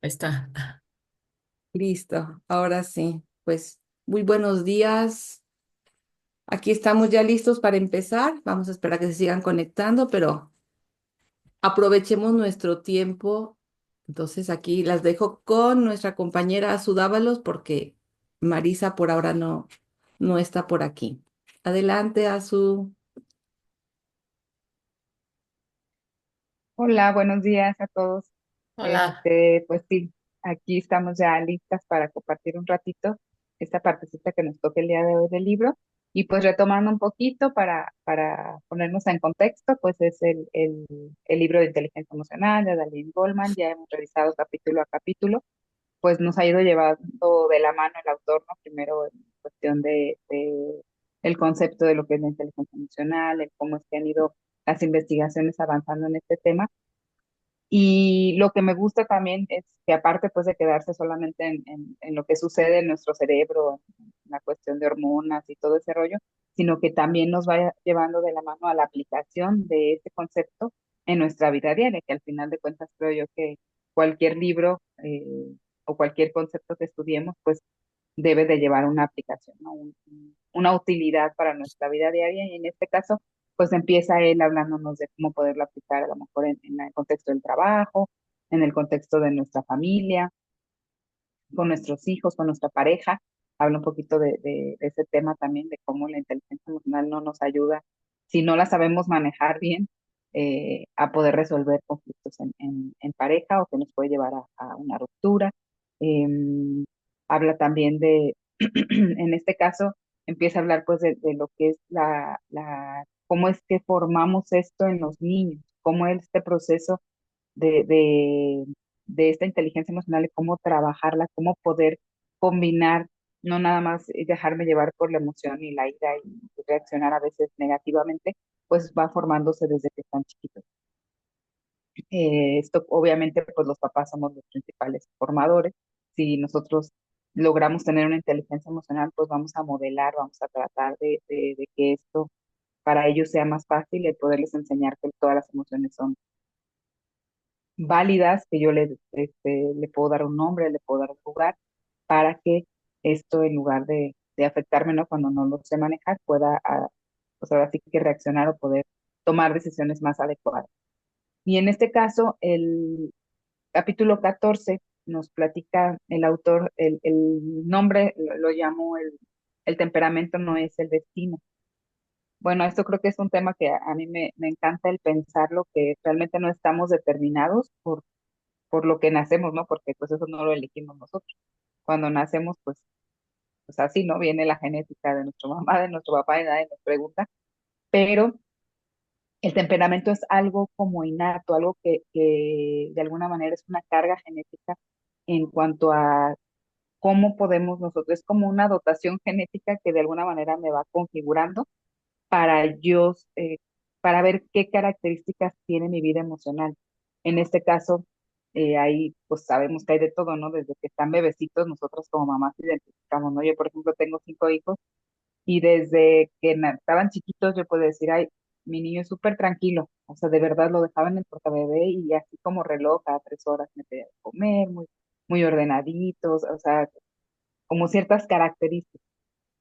Ahí está. Listo, ahora sí. Pues muy buenos días. Aquí estamos ya listos para empezar. Vamos a esperar a que se sigan conectando, pero aprovechemos nuestro tiempo. Entonces aquí las dejo con nuestra compañera Azu Dávalos porque Marisa por ahora no está por aquí. Adelante, Azu. Hola, buenos días a todos. Hola. Pues sí, aquí estamos ya listas para compartir un ratito esta partecita que nos toca el día de hoy del libro. Y pues retomando un poquito para ponernos en contexto, pues es el libro de inteligencia emocional de Dalin Goldman. Ya hemos revisado capítulo a capítulo, pues nos ha ido llevando de la mano el autor, ¿no? Primero en cuestión de el concepto de lo que es la inteligencia emocional, el cómo es que han ido las investigaciones avanzando en este tema y lo que me gusta también es que aparte pues de quedarse solamente en lo que sucede en nuestro cerebro, en la cuestión de hormonas y todo ese rollo, sino que también nos vaya llevando de la mano a la aplicación de este concepto en nuestra vida diaria, que al final de cuentas creo yo que cualquier libro o cualquier concepto que estudiemos pues debe de llevar una aplicación, ¿no? Una utilidad para nuestra vida diaria y en este caso, pues empieza él hablándonos de cómo poderlo aplicar a lo mejor en el contexto del trabajo, en el contexto de nuestra familia, con nuestros hijos, con nuestra pareja. Habla un poquito de ese tema también, de cómo la inteligencia emocional no nos ayuda, si no la sabemos manejar bien, a poder resolver conflictos en pareja o que nos puede llevar a una ruptura. Habla también de, en este caso, empieza a hablar pues de lo que es cómo es que formamos esto en los niños, cómo es este proceso de, de, de esta inteligencia emocional y cómo trabajarla, cómo poder combinar, no nada más dejarme llevar por la emoción y la ira y reaccionar a veces negativamente, pues va formándose desde que están chiquitos. Esto obviamente pues los papás somos los principales formadores. Si nosotros logramos tener una inteligencia emocional, pues vamos a modelar, vamos a tratar de que esto para ellos sea más fácil el poderles enseñar que todas las emociones son válidas, que yo le puedo dar un nombre, le puedo dar un lugar, para que esto en lugar de afectarme, ¿no? Cuando no lo sé manejar, pueda, pues ahora sí que reaccionar o poder tomar decisiones más adecuadas. Y en este caso, el capítulo 14 nos platica el autor, el nombre lo llamo el temperamento no es el destino. Bueno, esto creo que es un tema que a mí me encanta el pensarlo, que realmente no estamos determinados por lo que nacemos, ¿no? Porque pues eso no lo elegimos nosotros. Cuando nacemos, pues así, ¿no? Viene la genética de nuestra mamá, de nuestro papá y nadie nos pregunta, pero el temperamento es algo como innato, algo que de alguna manera es una carga genética en cuanto a cómo podemos nosotros, es como una dotación genética que de alguna manera me va configurando para yo, para ver qué características tiene mi vida emocional. En este caso, ahí pues sabemos que hay de todo, ¿no? Desde que están bebecitos, nosotros como mamás identificamos, ¿no? Yo, por ejemplo, tengo 5 hijos y desde que estaban chiquitos yo puedo decir, ay, mi niño es súper tranquilo, o sea, de verdad lo dejaba en el portabebé y así como reloj, cada 3 horas me pedía de comer, muy ordenaditos, o sea, como ciertas características.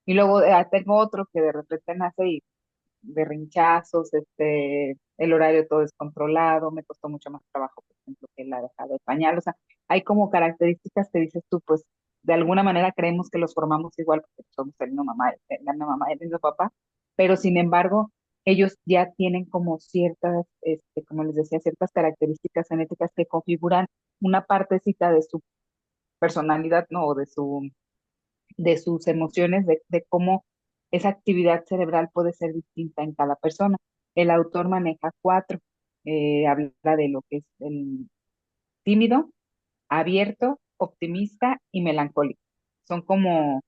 Y luego tengo otro que de repente nace y berrinchazos, el horario todo descontrolado, me costó mucho más trabajo, por ejemplo, que la dejada de pañal, o sea, hay como características que dices tú, pues de alguna manera creemos que los formamos igual porque somos el mismo mamá, la misma mamá y el mismo papá, pero sin embargo, ellos ya tienen como ciertas, como les decía, ciertas características genéticas que configuran una partecita de su personalidad, ¿no? O de sus emociones, de cómo esa actividad cerebral puede ser distinta en cada persona. El autor maneja cuatro, habla de lo que es el tímido, abierto, optimista y melancólico. Son como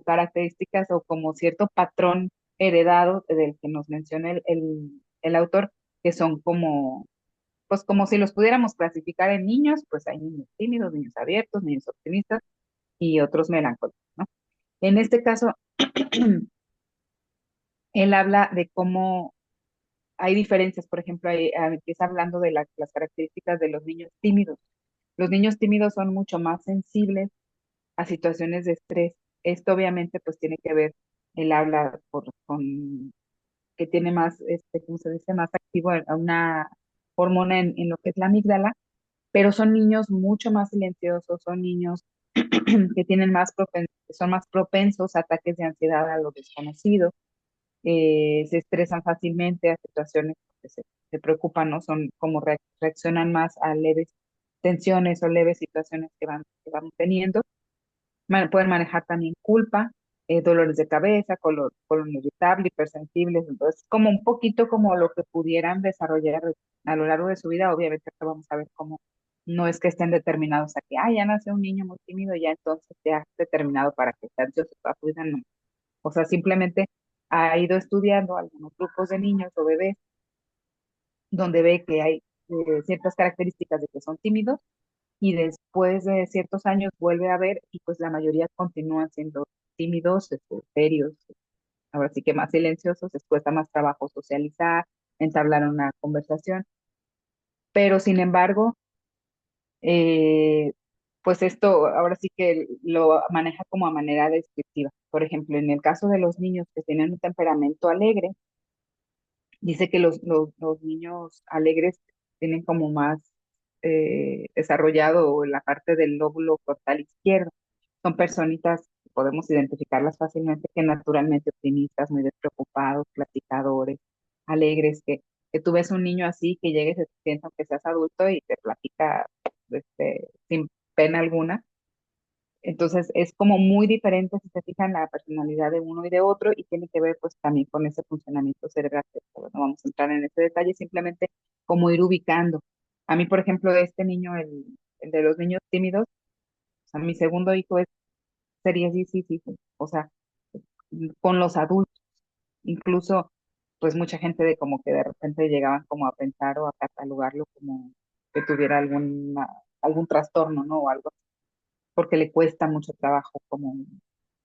características o como cierto patrón heredado del que nos menciona el autor, que son pues como si los pudiéramos clasificar en niños, pues hay niños tímidos, niños abiertos, niños optimistas y otros melancólicos, ¿no? En este caso, él habla de cómo hay diferencias, por ejemplo, empieza hablando de las características de los niños tímidos. Los niños tímidos son mucho más sensibles a situaciones de estrés. Esto obviamente pues tiene que ver el habla con que tiene más, ¿cómo se dice? Más activo a una hormona en lo que es la amígdala, pero son niños mucho más silenciosos, son niños que tienen son más propensos a ataques de ansiedad a lo desconocido, se estresan fácilmente a situaciones que se preocupan, ¿no? Son como reaccionan más a leves tensiones o leves situaciones que van teniendo. Pueden manejar también culpa, dolores de cabeza, colon irritable, hipersensibles, entonces como un poquito como lo que pudieran desarrollar a lo largo de su vida, obviamente que vamos a ver cómo no es que estén determinados a que, ya nace un niño muy tímido, ya entonces ya determinado para que sea ansioso toda su vida, no. O sea, simplemente ha ido estudiando algunos grupos de niños o bebés donde ve que hay ciertas características de que son tímidos y después de ciertos años vuelve a ver y pues la mayoría continúan siendo tímidos, serios, ahora sí que más silenciosos, les cuesta más trabajo socializar, entablar una conversación, pero sin embargo, eh, pues esto ahora sí que lo maneja como a manera descriptiva. Por ejemplo, en el caso de los niños que tienen un temperamento alegre, dice que los niños alegres tienen como más desarrollado la parte del lóbulo frontal izquierdo. Son personitas, podemos identificarlas fácilmente, que naturalmente optimistas, muy despreocupados, platicadores, alegres, que tú ves un niño así que llegue y se sienta aunque seas adulto y te platica sin pena alguna. Entonces es como muy diferente si se fijan la personalidad de uno y de otro y tiene que ver pues también con ese funcionamiento cerebral. Que, bueno, no vamos a entrar en ese detalle, simplemente como ir ubicando. A mí, por ejemplo, este niño, el de los niños tímidos, o sea, mi segundo hijo sería así, sí, sí, sí. O sea, con los adultos, incluso pues mucha gente de como que de repente llegaban como a pensar o a catalogarlo como que tuviera algún trastorno, ¿no? O algo porque le cuesta mucho trabajo como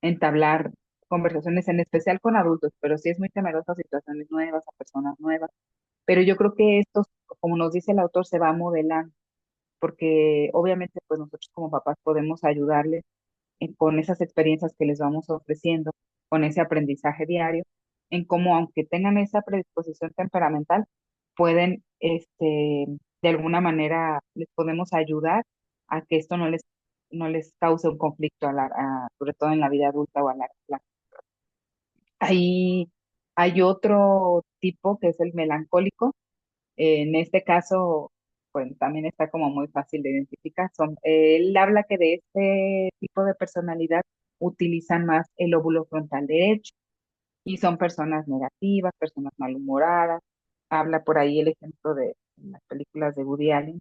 entablar conversaciones, en especial con adultos, pero sí es muy temeroso a situaciones nuevas, a personas nuevas. Pero yo creo que esto, como nos dice el autor, se va modelando, porque obviamente pues nosotros como papás podemos ayudarles con esas experiencias que les vamos ofreciendo, con ese aprendizaje diario, en cómo aunque tengan esa predisposición temperamental, pueden, de alguna manera, les podemos ayudar a que esto no les cause un conflicto, sobre todo en la vida adulta o a largo plazo. Ahí hay otro tipo que es el melancólico. En este caso, pues también está como muy fácil de identificar. Él habla que de este tipo de personalidad utilizan más el lóbulo frontal derecho y son personas negativas, personas malhumoradas. Habla por ahí el ejemplo de las películas de Woody Allen,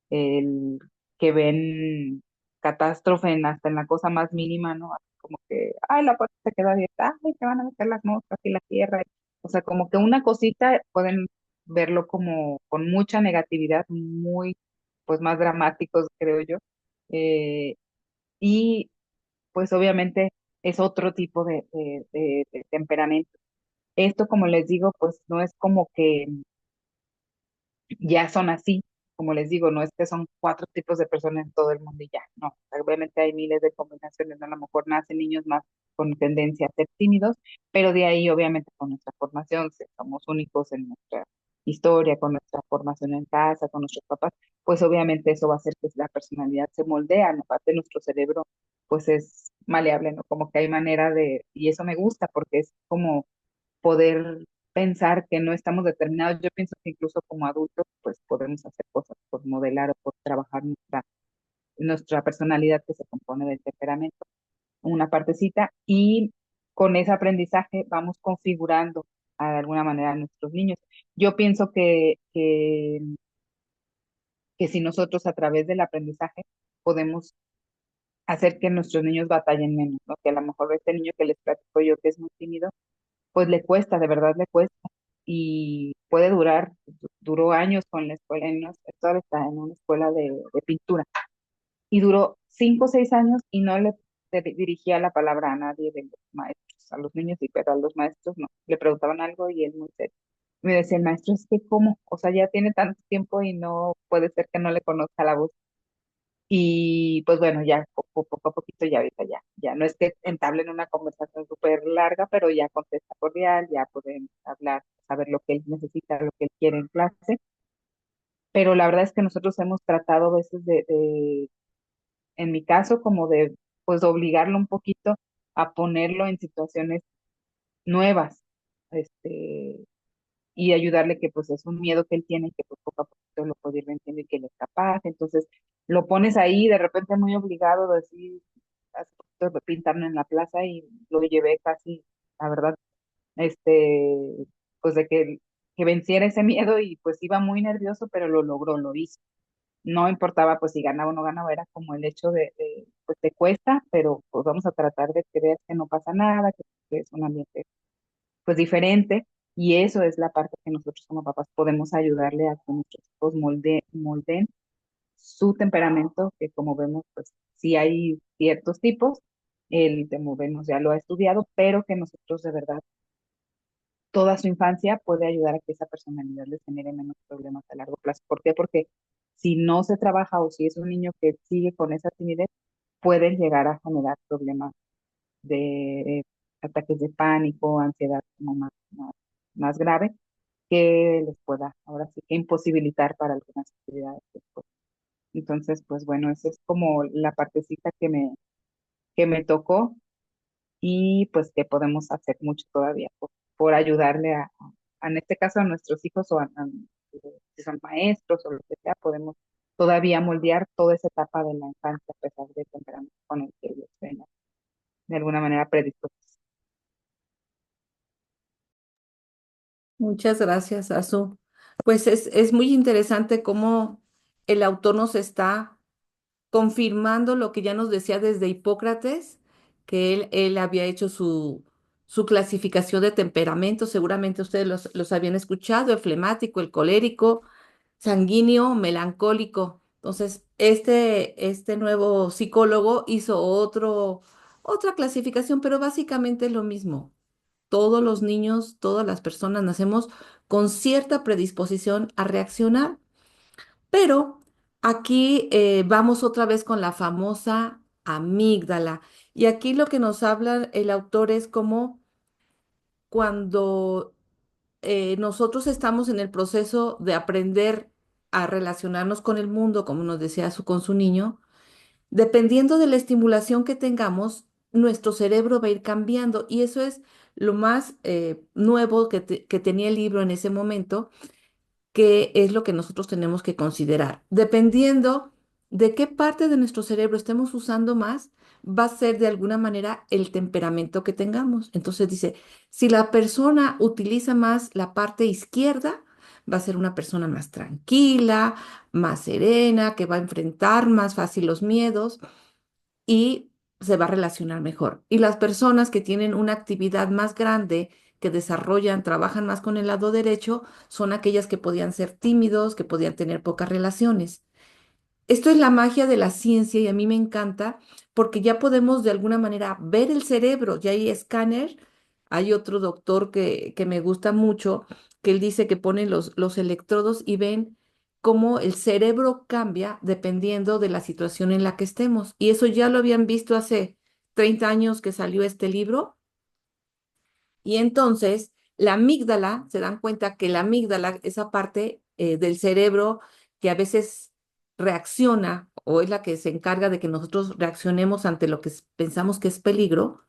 el que ven catástrofe hasta en la cosa más mínima, ¿no? Así como que, ay, la puerta se quedó abierta, ay, se van a meter las moscas y la tierra. O sea, como que una cosita pueden verlo como con mucha negatividad, muy, pues más dramáticos, creo yo. Eh, y pues obviamente es otro tipo de temperamento. Esto, como les digo, pues no es como que ya son así. Como les digo, no es que son cuatro tipos de personas en todo el mundo y ya, no. Obviamente hay miles de combinaciones, ¿no? A lo mejor nacen niños más con tendencia a ser tímidos, pero de ahí obviamente con nuestra formación, si somos únicos en nuestra historia, con nuestra formación en casa, con nuestros papás, pues obviamente eso va a hacer que la personalidad se moldea, ¿no? Aparte nuestro cerebro pues es maleable, ¿no? Como que hay manera y eso me gusta porque es como poder pensar que no estamos determinados. Yo pienso que incluso como adultos, pues podemos hacer cosas por modelar o por trabajar nuestra personalidad que se compone del temperamento, una partecita, y con ese aprendizaje vamos configurando de alguna manera a nuestros niños. Yo pienso que si nosotros a través del aprendizaje podemos hacer que nuestros niños batallen menos, ¿no? Que a lo mejor este niño que les platico yo que es muy tímido, pues le cuesta, de verdad le cuesta. Y puede duró años con la escuela, todavía está en una escuela de pintura, y duró 5 o 6 años y no le dirigía la palabra a nadie de los maestros, a los niños sí, pero a los maestros no. Le preguntaban algo y él muy serio. Me decía el maestro, es que cómo, o sea, ya tiene tanto tiempo y no puede ser que no le conozca la voz. Y pues bueno, ya poco a poquito, ya ahorita ya no es que entablen una conversación súper larga, pero ya contesta cordial, ya pueden hablar, saber lo que él necesita, lo que él quiere en clase. Pero la verdad es que nosotros hemos tratado a veces en mi caso, como de, pues, de obligarlo un poquito a ponerlo en situaciones nuevas, este, y ayudarle que pues es un miedo que él tiene, que pues poco a poco lo puede ir venciendo y que él es capaz. Entonces, lo pones ahí de repente muy obligado, así, hace poquito de pintarlo en la plaza y lo llevé casi, la verdad, pues de que venciera ese miedo y pues iba muy nervioso, pero lo logró, lo hizo. No importaba pues si ganaba o no ganaba, era como el hecho pues te cuesta, pero pues vamos a tratar de que veas que no pasa nada, que es un ambiente pues diferente, y eso es la parte que nosotros como papás podemos ayudarle a que nuestros hijos molden su temperamento, que como vemos pues sí hay ciertos tipos, el como vemos ya lo ha estudiado, pero que nosotros de verdad toda su infancia puede ayudar a que esa personalidad les genere menos problemas a largo plazo. ¿Por qué? Porque si no se trabaja o si es un niño que sigue con esa timidez, pueden llegar a generar problemas de ataques de pánico, ansiedad como más grave, que les pueda ahora sí que imposibilitar para algunas actividades después. Entonces, pues bueno, esa es como la partecita que me tocó, y pues que podemos hacer mucho todavía por ayudarle en este caso a nuestros hijos o si son maestros o lo que sea, podemos todavía moldear toda esa etapa de la infancia a pesar del temperamento con el que ellos vengan de alguna manera predispuestos. Muchas gracias, Azu. Pues es muy interesante cómo el autor nos está confirmando lo que ya nos decía desde Hipócrates, que él había hecho su clasificación de temperamentos. Seguramente ustedes los habían escuchado: el flemático, el colérico, sanguíneo, melancólico. Entonces, este nuevo psicólogo hizo otra clasificación, pero básicamente es lo mismo. Todos los niños, todas las personas nacemos con cierta predisposición a reaccionar, pero aquí vamos otra vez con la famosa amígdala. Y aquí lo que nos habla el autor es como cuando nosotros estamos en el proceso de aprender a relacionarnos con el mundo, como nos decía con su niño, dependiendo de la estimulación que tengamos, nuestro cerebro va a ir cambiando. Y eso es lo más nuevo que tenía el libro en ese momento, que es lo que nosotros tenemos que considerar. Dependiendo de qué parte de nuestro cerebro estemos usando más, va a ser de alguna manera el temperamento que tengamos. Entonces dice, si la persona utiliza más la parte izquierda, va a ser una persona más tranquila, más serena, que va a enfrentar más fácil los miedos y se va a relacionar mejor. Y las personas que tienen una actividad más grande, que desarrollan, trabajan más con el lado derecho, son aquellas que podían ser tímidos, que podían tener pocas relaciones. Esto es la magia de la ciencia y a mí me encanta porque ya podemos de alguna manera ver el cerebro. Ya hay escáner. Hay otro doctor que me gusta mucho, que él dice que pone los electrodos y ven cómo el cerebro cambia dependiendo de la situación en la que estemos. Y eso ya lo habían visto hace 30 años que salió este libro. Y entonces, la amígdala, se dan cuenta que la amígdala, esa parte del cerebro que a veces reacciona o es la que se encarga de que nosotros reaccionemos ante lo que pensamos que es peligro,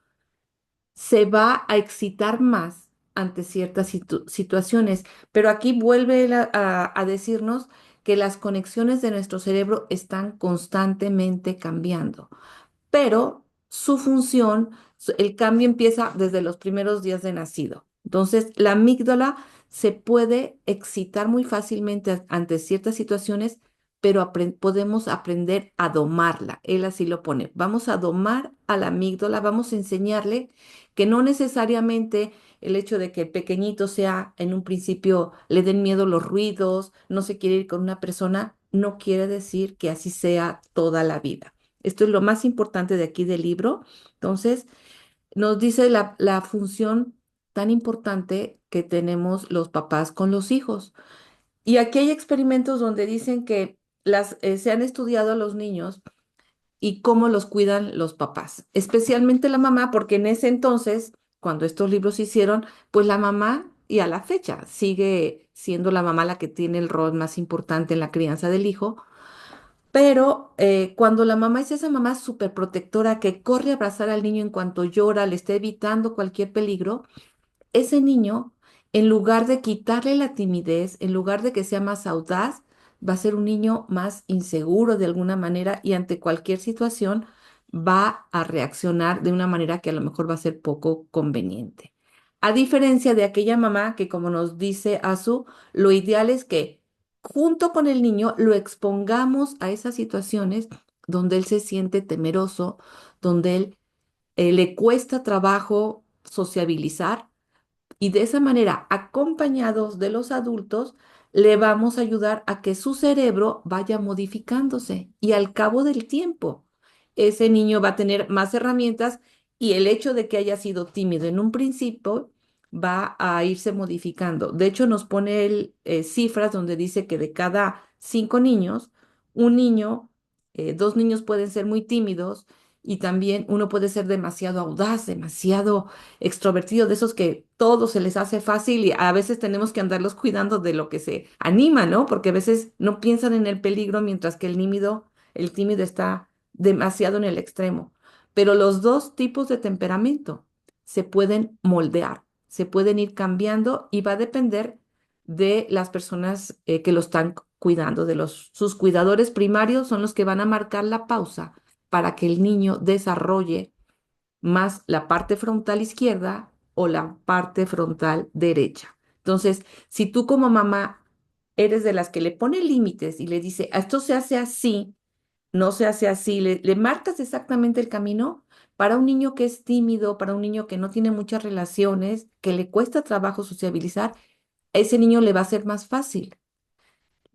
se va a excitar más ante ciertas situaciones. Pero aquí vuelve él a decirnos que las conexiones de nuestro cerebro están constantemente cambiando, pero su función, el cambio empieza desde los primeros días de nacido. Entonces, la amígdala se puede excitar muy fácilmente ante ciertas situaciones, pero podemos aprender a domarla. Él así lo pone. Vamos a domar a la amígdala, vamos a enseñarle que no necesariamente el hecho de que el pequeñito sea en un principio le den miedo los ruidos, no se quiere ir con una persona, no quiere decir que así sea toda la vida. Esto es lo más importante de aquí del libro. Entonces, nos dice la función tan importante que tenemos los papás con los hijos. Y aquí hay experimentos donde dicen que se han estudiado a los niños y cómo los cuidan los papás, especialmente la mamá, porque en ese entonces, cuando estos libros se hicieron, pues la mamá, y a la fecha, sigue siendo la mamá la que tiene el rol más importante en la crianza del hijo, pero cuando la mamá es esa mamá súper protectora que corre a abrazar al niño en cuanto llora, le está evitando cualquier peligro, ese niño, en lugar de quitarle la timidez, en lugar de que sea más audaz, va a ser un niño más inseguro de alguna manera y ante cualquier situación va a reaccionar de una manera que a lo mejor va a ser poco conveniente. A diferencia de aquella mamá que, como nos dice Azu, lo ideal es que junto con el niño lo expongamos a esas situaciones donde él se siente temeroso, donde él le cuesta trabajo sociabilizar y de esa manera, acompañados de los adultos, le vamos a ayudar a que su cerebro vaya modificándose y al cabo del tiempo, ese niño va a tener más herramientas y el hecho de que haya sido tímido en un principio va a irse modificando. De hecho, nos pone cifras donde dice que de cada 5 niños, un niño, 2 niños pueden ser muy tímidos y también uno puede ser demasiado audaz, demasiado extrovertido, de esos que todo se les hace fácil y a veces tenemos que andarlos cuidando de lo que se anima, ¿no? Porque a veces no piensan en el peligro mientras que el tímido está demasiado en el extremo. Pero los dos tipos de temperamento se pueden moldear, se pueden ir cambiando y va a depender de las personas que lo están cuidando, sus cuidadores primarios son los que van a marcar la pausa para que el niño desarrolle más la parte frontal izquierda o la parte frontal derecha. Entonces, si tú como mamá eres de las que le pone límites y le dice, esto se hace así, no se hace así, le marcas exactamente el camino para un niño que es tímido, para un niño que no tiene muchas relaciones, que le cuesta trabajo sociabilizar, a ese niño le va a ser más fácil.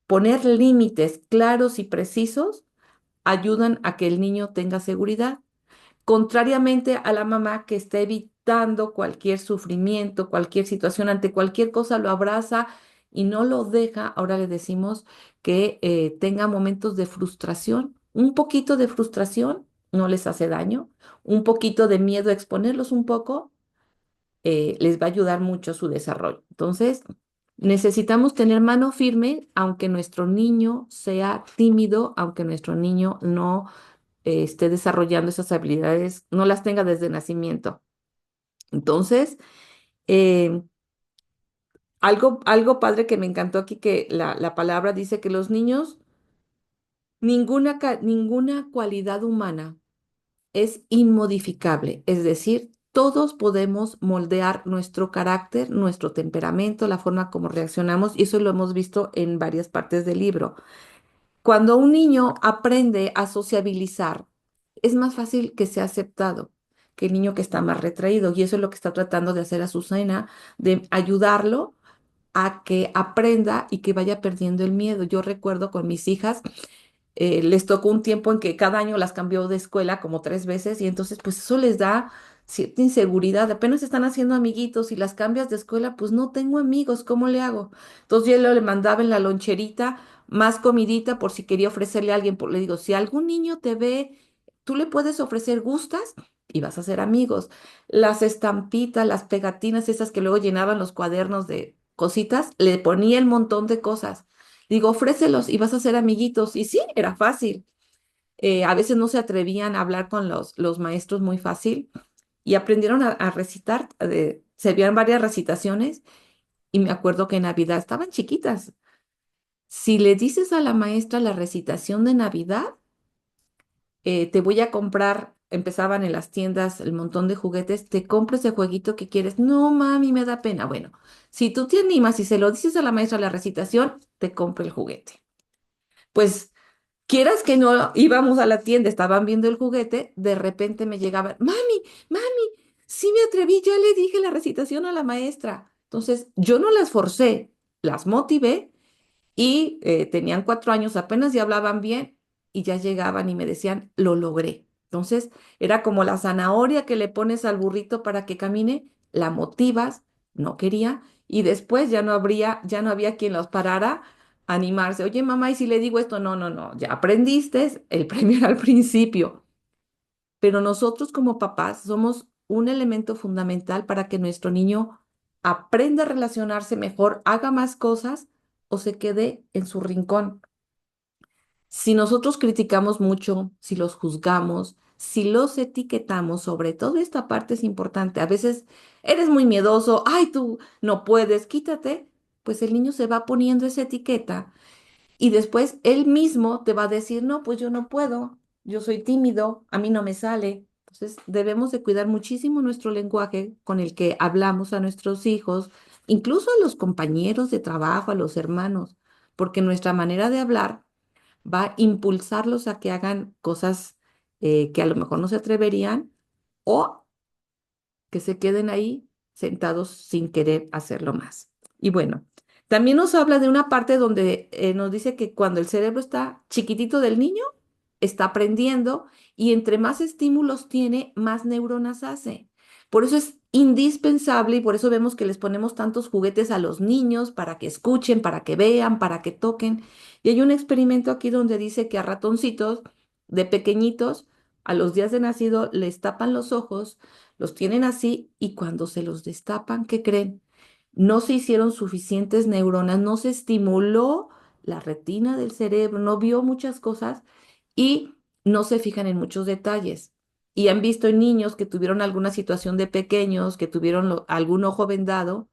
Poner límites claros y precisos ayudan a que el niño tenga seguridad. Contrariamente a la mamá que está evitando cualquier sufrimiento, cualquier situación, ante cualquier cosa lo abraza y no lo deja, ahora le decimos que tenga momentos de frustración. Un poquito de frustración no les hace daño, un poquito de miedo a exponerlos un poco les va a ayudar mucho a su desarrollo. Entonces, necesitamos tener mano firme, aunque nuestro niño sea tímido, aunque nuestro niño no esté desarrollando esas habilidades, no las tenga desde nacimiento. Entonces, eh, algo padre que me encantó aquí, que la palabra dice que los niños, ninguna cualidad humana es inmodificable, es decir, todos podemos moldear nuestro carácter, nuestro temperamento, la forma como reaccionamos, y eso lo hemos visto en varias partes del libro. Cuando un niño aprende a sociabilizar, es más fácil que sea aceptado que el niño que está más retraído. Y eso es lo que está tratando de hacer Azucena, de ayudarlo a que aprenda y que vaya perdiendo el miedo. Yo recuerdo con mis hijas, les tocó un tiempo en que cada año las cambió de escuela como 3 veces y entonces pues eso les da cierta inseguridad. Apenas están haciendo amiguitos y las cambias de escuela, pues no tengo amigos, ¿cómo le hago? Entonces yo le mandaba en la loncherita más comidita por si quería ofrecerle a alguien. Le digo, si algún niño te ve, tú le puedes ofrecer, ¿gustas? Y vas a hacer amigos. Las estampitas, las pegatinas, esas que luego llenaban los cuadernos de cositas, le ponía el montón de cosas. Digo, ofrécelos y vas a ser amiguitos. Y sí, era fácil. A veces no se atrevían a hablar con los maestros muy fácil y aprendieron a recitar. Se vieron varias recitaciones y me acuerdo que en Navidad estaban chiquitas. Si le dices a la maestra la recitación de Navidad, te voy a comprar, empezaban en las tiendas el montón de juguetes, te compro ese jueguito que quieres. No, mami, me da pena. Bueno, si tú te animas y se lo dices a la maestra la recitación, te compro el juguete. Pues quieras que no, íbamos a la tienda, estaban viendo el juguete, de repente me llegaban, mami, mami, sí me atreví, ya le dije la recitación a la maestra. Entonces, yo no las forcé, las motivé y tenían 4 años, apenas ya hablaban bien y ya llegaban y me decían, lo logré. Entonces, era como la zanahoria que le pones al burrito para que camine, la motivas, no quería, y después ya no había quien los parara animarse. Oye, mamá, ¿y si le digo esto? No, no, no, ya aprendiste el premio al principio. Pero nosotros como papás somos un elemento fundamental para que nuestro niño aprenda a relacionarse mejor, haga más cosas o se quede en su rincón. Si nosotros criticamos mucho, si los juzgamos, si los etiquetamos, sobre todo esta parte es importante. A veces eres muy miedoso, ay, tú no puedes, quítate, pues el niño se va poniendo esa etiqueta y después él mismo te va a decir, no, pues yo no puedo, yo soy tímido, a mí no me sale. Entonces debemos de cuidar muchísimo nuestro lenguaje con el que hablamos a nuestros hijos, incluso a los compañeros de trabajo, a los hermanos, porque nuestra manera de hablar va a impulsarlos a que hagan cosas que a lo mejor no se atreverían o que se queden ahí sentados sin querer hacerlo más. Y bueno, también nos habla de una parte donde nos dice que cuando el cerebro está chiquitito del niño, está aprendiendo y entre más estímulos tiene, más neuronas hace. Por eso es indispensable y por eso vemos que les ponemos tantos juguetes a los niños para que escuchen, para que vean, para que toquen. Y hay un experimento aquí donde dice que a ratoncitos de pequeñitos, a los días de nacido, les tapan los ojos, los tienen así y cuando se los destapan, ¿qué creen? No se hicieron suficientes neuronas, no se estimuló la retina del cerebro, no vio muchas cosas y no se fijan en muchos detalles. Y han visto en niños que tuvieron alguna situación de pequeños, que tuvieron algún ojo vendado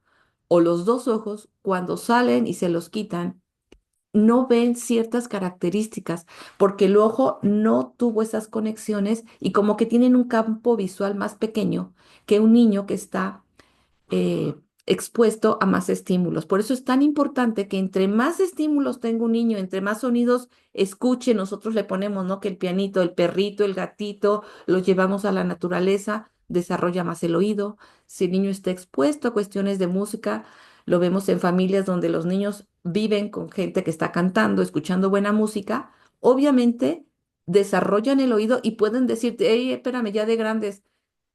o los dos ojos, cuando salen y se los quitan, no ven ciertas características porque el ojo no tuvo esas conexiones y como que tienen un campo visual más pequeño que un niño que está eh, expuesto a más estímulos. Por eso es tan importante que entre más estímulos tenga un niño, entre más sonidos escuche, nosotros le ponemos, ¿no? Que el pianito, el perrito, el gatito, los llevamos a la naturaleza, desarrolla más el oído. Si el niño está expuesto a cuestiones de música, lo vemos en familias donde los niños viven con gente que está cantando, escuchando buena música, obviamente desarrollan el oído y pueden decirte, hey, espérame, ya de grandes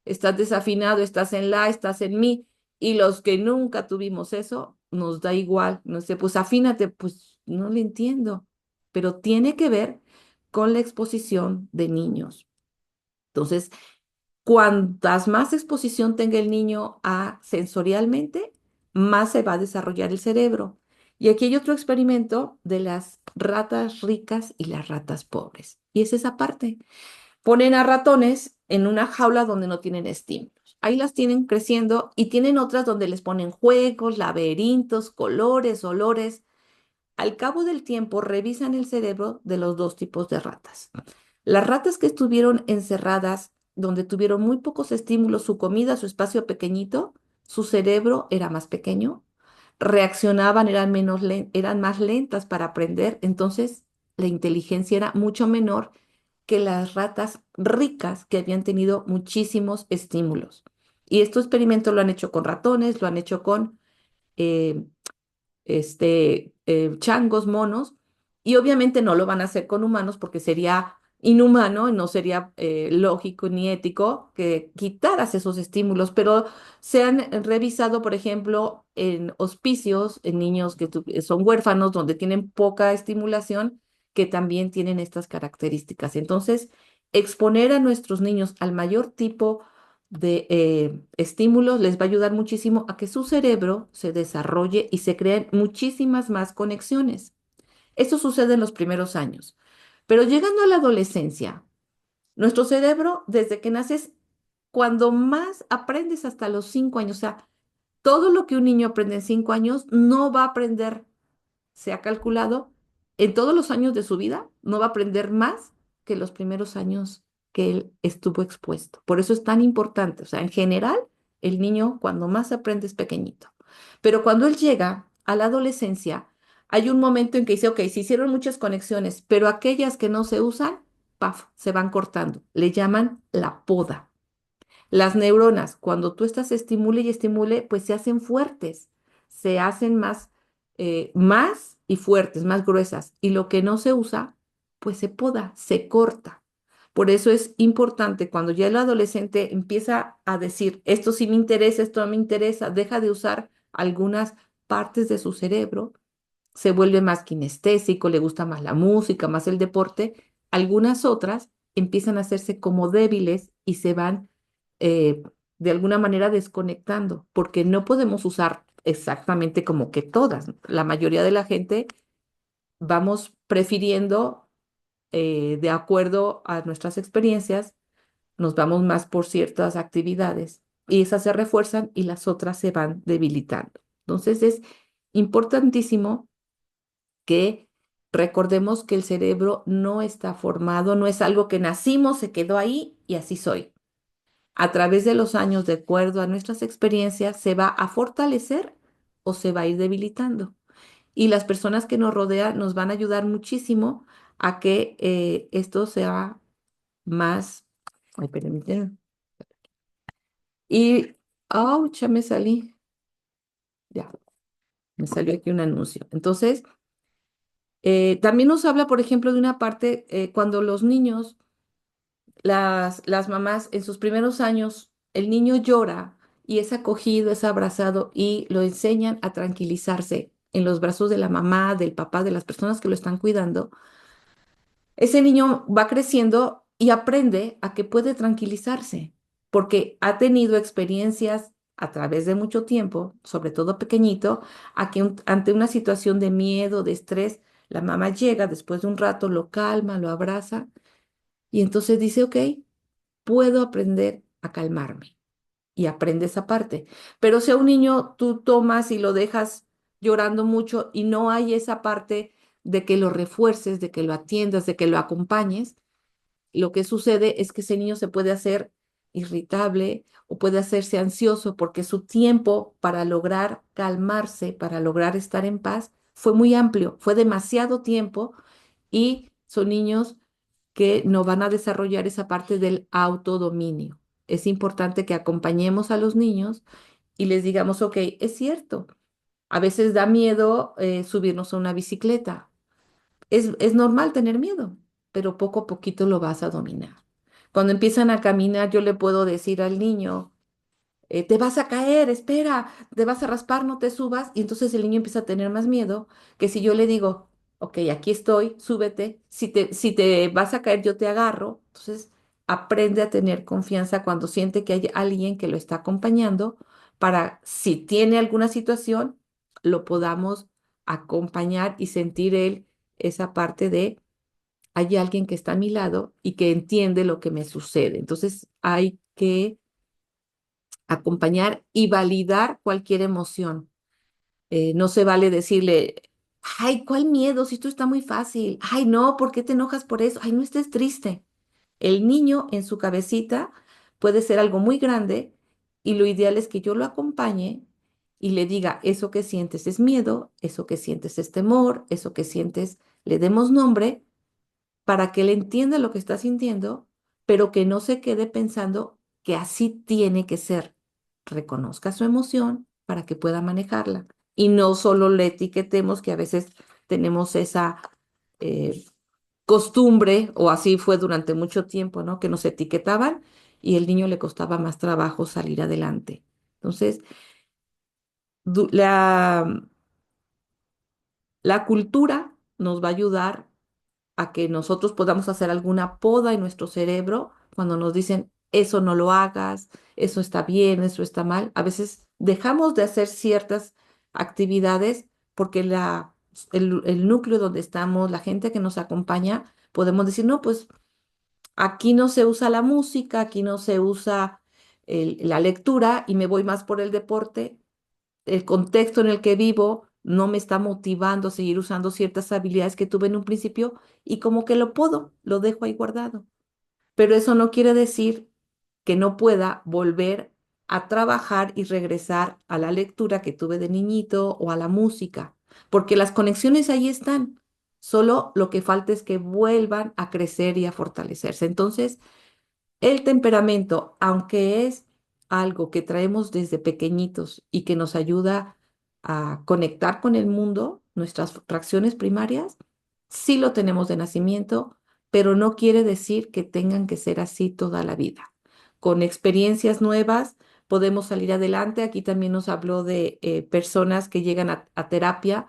estás desafinado, estás en la, estás en mi, y los que nunca tuvimos eso, nos da igual, no sé, pues afínate, pues no le entiendo, pero tiene que ver con la exposición de niños. Entonces, cuantas más exposición tenga el niño a sensorialmente, más se va a desarrollar el cerebro. Y aquí hay otro experimento de las ratas ricas y las ratas pobres. Y es esa parte. Ponen a ratones en una jaula donde no tienen estímulos. Ahí las tienen creciendo y tienen otras donde les ponen juegos, laberintos, colores, olores. Al cabo del tiempo revisan el cerebro de los dos tipos de ratas. Las ratas que estuvieron encerradas, donde tuvieron muy pocos estímulos, su comida, su espacio pequeñito, su cerebro era más pequeño, reaccionaban, eran más lentas para aprender, entonces la inteligencia era mucho menor que las ratas ricas que habían tenido muchísimos estímulos. Y este experimento lo han hecho con ratones, lo han hecho con eh, changos, monos, y obviamente no lo van a hacer con humanos porque sería inhumano y no sería lógico ni ético que quitaras esos estímulos, pero se han revisado, por ejemplo, en hospicios, en niños que son huérfanos, donde tienen poca estimulación, que también tienen estas características. Entonces, exponer a nuestros niños al mayor tipo de estímulos les va a ayudar muchísimo a que su cerebro se desarrolle y se creen muchísimas más conexiones. Esto sucede en los primeros años. Pero llegando a la adolescencia, nuestro cerebro, desde que naces, cuando más aprendes hasta los 5 años, o sea, todo lo que un niño aprende en 5 años no va a aprender, se ha calculado, en todos los años de su vida, no va a aprender más que los primeros años que él estuvo expuesto. Por eso es tan importante. O sea, en general, el niño cuando más aprende es pequeñito. Pero cuando él llega a la adolescencia, hay un momento en que dice, ok, se hicieron muchas conexiones, pero aquellas que no se usan, paf, se van cortando. Le llaman la poda. Las neuronas, cuando tú estás estimule y estimule, pues se hacen fuertes, se hacen más y fuertes, más gruesas. Y lo que no se usa, pues se poda, se corta. Por eso es importante cuando ya el adolescente empieza a decir, esto sí me interesa, esto no me interesa, deja de usar algunas partes de su cerebro, se vuelve más kinestésico, le gusta más la música, más el deporte. Algunas otras empiezan a hacerse como débiles y se van eh, de alguna manera desconectando, porque no podemos usar exactamente como que todas. La mayoría de la gente vamos prefiriendo, de acuerdo a nuestras experiencias, nos vamos más por ciertas actividades y esas se refuerzan y las otras se van debilitando. Entonces es importantísimo que recordemos que el cerebro no está formado, no es algo que nacimos, se quedó ahí y así soy. A través de los años, de acuerdo a nuestras experiencias, se va a fortalecer o se va a ir debilitando. Y las personas que nos rodean nos van a ayudar muchísimo a que esto sea más... Ay, permíteme. Y, ouch, ya me salí. Ya, me salió aquí un anuncio. Entonces, también nos habla, por ejemplo, de una parte cuando los niños, las mamás en sus primeros años, el niño llora y es acogido, es abrazado y lo enseñan a tranquilizarse en los brazos de la mamá, del papá, de las personas que lo están cuidando. Ese niño va creciendo y aprende a que puede tranquilizarse porque ha tenido experiencias a través de mucho tiempo, sobre todo pequeñito, a que ante una situación de miedo, de estrés, la mamá llega después de un rato, lo calma, lo abraza y entonces dice, ok, puedo aprender a calmarme y aprende esa parte. Pero si a un niño tú tomas y lo dejas llorando mucho y no hay esa parte de que lo refuerces, de que lo atiendas, de que lo acompañes, lo que sucede es que ese niño se puede hacer irritable o puede hacerse ansioso porque su tiempo para lograr calmarse, para lograr estar en paz, fue muy amplio, fue demasiado tiempo y son niños que no van a desarrollar esa parte del autodominio. Es importante que acompañemos a los niños y les digamos, ok, es cierto, a veces da miedo subirnos a una bicicleta. Es normal tener miedo, pero poco a poquito lo vas a dominar. Cuando empiezan a caminar, yo le puedo decir al niño, te vas a caer, espera, te vas a raspar, no te subas. Y entonces el niño empieza a tener más miedo que si yo le digo, ok, aquí estoy, súbete, si te vas a caer, yo te agarro. Entonces aprende a tener confianza cuando siente que hay alguien que lo está acompañando para, si tiene alguna situación, lo podamos acompañar y sentir él esa parte de, hay alguien que está a mi lado y que entiende lo que me sucede. Entonces hay que acompañar y validar cualquier emoción. No se vale decirle, ay, ¿cuál miedo? Si esto está muy fácil. Ay, no, ¿por qué te enojas por eso? Ay, no estés triste. El niño en su cabecita puede ser algo muy grande y lo ideal es que yo lo acompañe y le diga, eso que sientes es miedo, eso que sientes es temor, eso que sientes, le demos nombre para que él entienda lo que está sintiendo, pero que no se quede pensando que así tiene que ser. Reconozca su emoción para que pueda manejarla y no solo le etiquetemos que a veces tenemos esa eh, costumbre, o así fue durante mucho tiempo, ¿no? Que nos etiquetaban y el niño le costaba más trabajo salir adelante. Entonces, du- la, la cultura nos va a ayudar a que nosotros podamos hacer alguna poda en nuestro cerebro cuando nos dicen, eso no lo hagas, eso está bien, eso está mal. A veces dejamos de hacer ciertas actividades porque el núcleo donde estamos, la gente que nos acompaña, podemos decir, no, pues aquí no se usa la música, aquí no se usa la lectura y me voy más por el deporte. El contexto en el que vivo no me está motivando a seguir usando ciertas habilidades que tuve en un principio y como que lo puedo, lo dejo ahí guardado. Pero eso no quiere decir que no pueda volver a trabajar y regresar a la lectura que tuve de niñito o a la música, porque las conexiones ahí están. Solo lo que falta es que vuelvan a crecer y a fortalecerse. Entonces, el temperamento, aunque es algo que traemos desde pequeñitos y que nos ayuda a conectar con el mundo, nuestras reacciones primarias, sí lo tenemos de nacimiento, pero no quiere decir que tengan que ser así toda la vida. Con experiencias nuevas podemos salir adelante. Aquí también nos habló de personas que llegan a terapia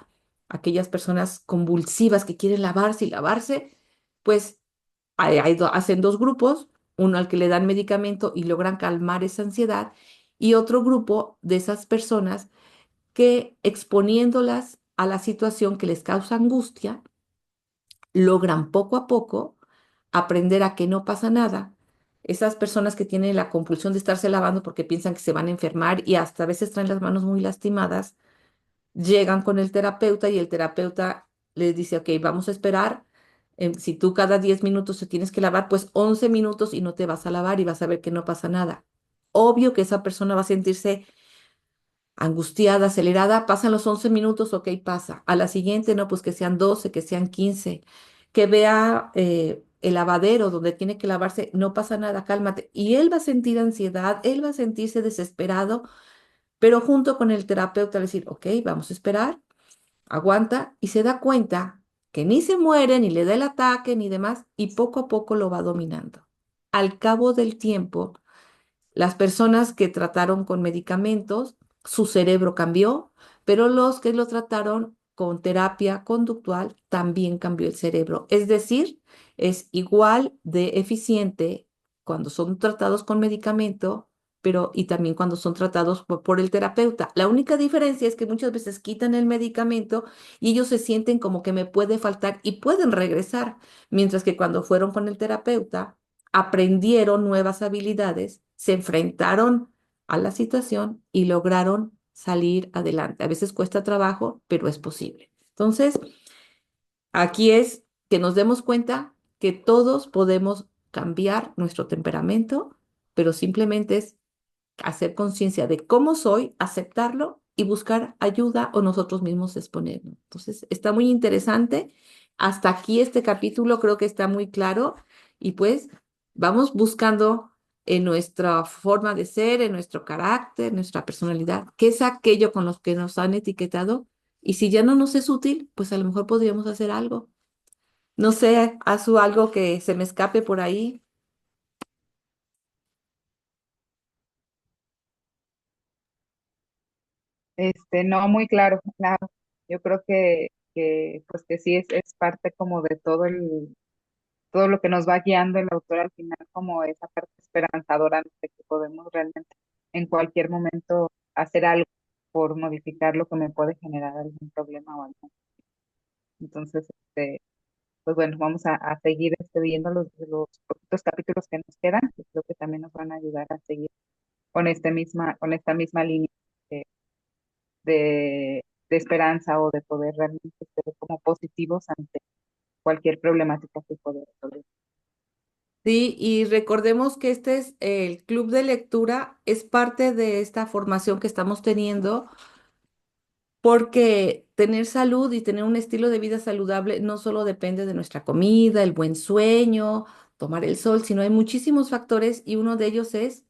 aquellas personas convulsivas que quieren lavarse y lavarse, pues hacen dos grupos, uno al que le dan medicamento y logran calmar esa ansiedad, y otro grupo de esas personas que exponiéndolas a la situación que les causa angustia, logran poco a poco aprender a que no pasa nada. Esas personas que tienen la compulsión de estarse lavando porque piensan que se van a enfermar y hasta a veces traen las manos muy lastimadas, llegan con el terapeuta y el terapeuta les dice, ok, vamos a esperar. Si tú cada 10 minutos te tienes que lavar, pues 11 minutos y no te vas a lavar y vas a ver que no pasa nada. Obvio que esa persona va a sentirse angustiada, acelerada, pasan los 11 minutos, ok, pasa. A la siguiente, no, pues que sean 12, que sean 15, que vea el lavadero donde tiene que lavarse, no pasa nada, cálmate. Y él va a sentir ansiedad, él va a sentirse desesperado, pero junto con el terapeuta va a decir, ok, vamos a esperar, aguanta y se da cuenta que ni se muere, ni le da el ataque, ni demás, y poco a poco lo va dominando. Al cabo del tiempo, las personas que trataron con medicamentos, su cerebro cambió, pero los que lo trataron con terapia conductual también cambió el cerebro. Es decir, es igual de eficiente cuando son tratados con medicamento, pero y también cuando son tratados por el terapeuta. La única diferencia es que muchas veces quitan el medicamento y ellos se sienten como que me puede faltar y pueden regresar, mientras que cuando fueron con el terapeuta aprendieron nuevas habilidades, se enfrentaron a la situación y lograron salir adelante. A veces cuesta trabajo, pero es posible. Entonces, aquí es que nos demos cuenta que todos podemos cambiar nuestro temperamento, pero simplemente es hacer conciencia de cómo soy, aceptarlo y buscar ayuda o nosotros mismos exponernos. Entonces, está muy interesante. Hasta aquí este capítulo creo que está muy claro y pues vamos buscando en nuestra forma de ser, en nuestro carácter, nuestra personalidad, qué es aquello con los que nos han etiquetado y si ya no nos es útil, pues a lo mejor podríamos hacer algo. No sé, haz algo que se me escape por ahí. No muy claro, claro. Yo creo que pues que sí es parte como de todo lo que nos va guiando el autor al final, como esa parte esperanzadora de que podemos realmente en cualquier momento hacer algo por modificar lo que me puede generar algún problema o algo. Entonces, pues bueno, vamos a seguir viendo los poquitos capítulos que nos quedan, que creo que también nos van a ayudar a seguir con esta misma línea de, de, de esperanza o de poder realmente ser como positivos ante cualquier problemática que pueda resolver. Sí, y recordemos que este es el club de lectura, es parte de esta formación que estamos teniendo, porque tener salud y tener un estilo de vida saludable no solo depende de nuestra comida, el buen sueño, tomar el sol, sino hay muchísimos factores y uno de ellos es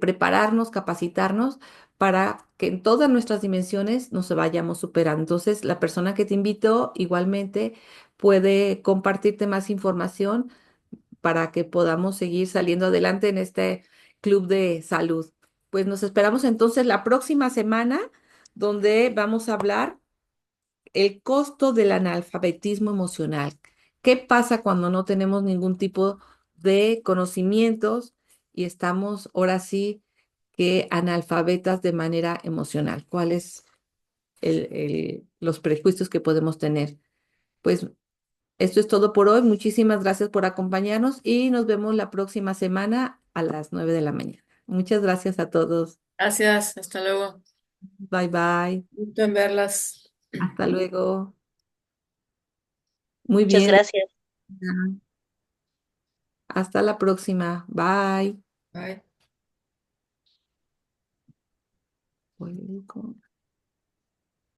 prepararnos, capacitarnos para que en todas nuestras dimensiones nos vayamos superando. Entonces, la persona que te invitó igualmente puede compartirte más información para que podamos seguir saliendo adelante en este club de salud. Pues nos esperamos entonces la próxima semana, donde vamos a hablar el costo del analfabetismo emocional. ¿Qué pasa cuando no tenemos ningún tipo de conocimientos y estamos ahora sí que analfabetas de manera emocional? ¿Cuáles los prejuicios que podemos tener? Pues esto es todo por hoy. Muchísimas gracias por acompañarnos y nos vemos la próxima semana a las 9 de la mañana. Muchas gracias a todos. Gracias, hasta luego. Bye bye. Gusto en verlas. Hasta luego. Muy Muchas bien. gracias. Hasta la próxima. Bye. Bye. Welcome.